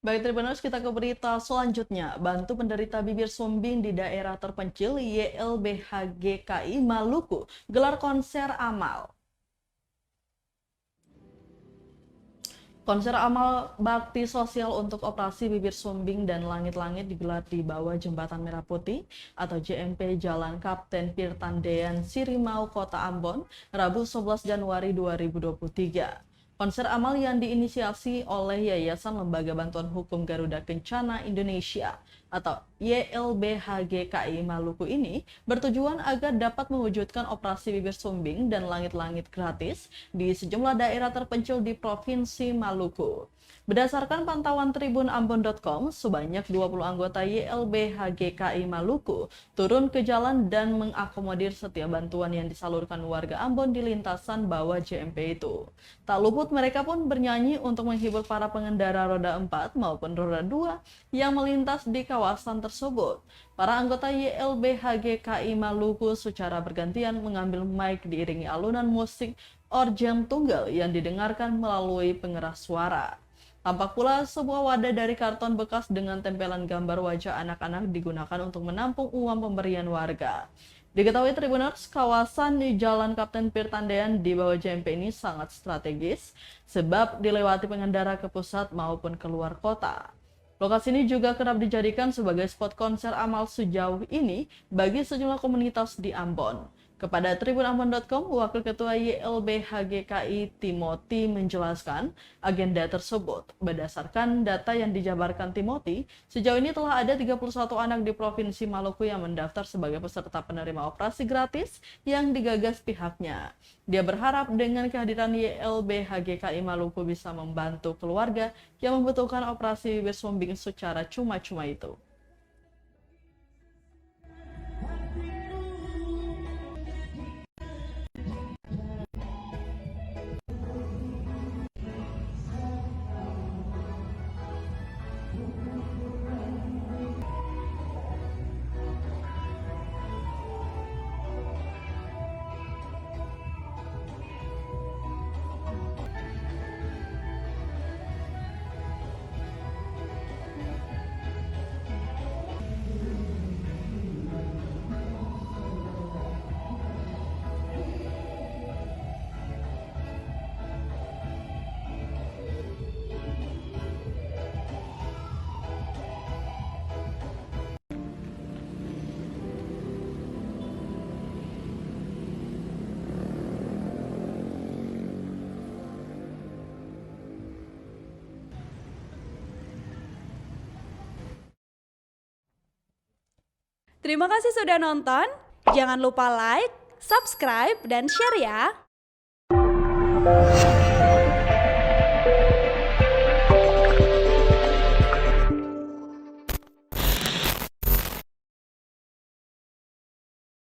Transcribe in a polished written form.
Baik, Tribuners, kita ke berita selanjutnya. Bantu penderita bibir sumbing di daerah terpencil YLBHGKI Maluku gelar konser amal. Konser amal bakti sosial untuk operasi bibir sumbing dan langit-langit digelar di bawah Jembatan Merah Putih atau JMP Jalan Kapten Pirtandean Sirimau, Kota Ambon, Rabu 11 Januari 2023. Konser amal yang diinisiasi oleh Yayasan Lembaga Bantuan Hukum Garuda Kencana Indonesia atau YLBHGKI Maluku ini bertujuan agar dapat mewujudkan operasi bibir sumbing dan langit-langit gratis di sejumlah daerah terpencil di Provinsi Maluku. Berdasarkan pantauan tribunambon.com, sebanyak 20 anggota YLBHGKI Maluku turun ke jalan dan mengakomodir setiap bantuan yang disalurkan warga Ambon di lintasan bawah JMP itu. Tak luput mereka pun bernyanyi untuk menghibur para pengendara roda 4 maupun roda 2 yang melintas di kawasan tersebut. Para anggota YLBHGKI Maluku secara bergantian mengambil mic diiringi alunan musik organ tunggal yang didengarkan melalui pengeras suara. Tampak pula sebuah wadah dari karton bekas dengan tempelan gambar wajah anak-anak digunakan untuk menampung uang pemberian warga. Diketahui Tribuners, kawasan di Jalan Kapten Pirtandean di bawah JMP ini sangat strategis sebab dilewati pengendara ke pusat maupun keluar kota. Lokasi ini juga kerap dijadikan sebagai spot konser amal sejauh ini bagi sejumlah komunitas di Ambon. Kepada tribunambon.com, Wakil Ketua YLBHGKI Timothy menjelaskan agenda tersebut. Berdasarkan data yang dijabarkan Timothy, sejauh ini telah ada 31 anak di Provinsi Maluku yang mendaftar sebagai peserta penerima operasi gratis yang digagas pihaknya. Dia berharap dengan kehadiran YLBHGKI Maluku bisa membantu keluarga yang membutuhkan operasi bibir sumbing secara cuma-cuma itu. Terima kasih sudah nonton. Jangan lupa like, subscribe, dan share ya.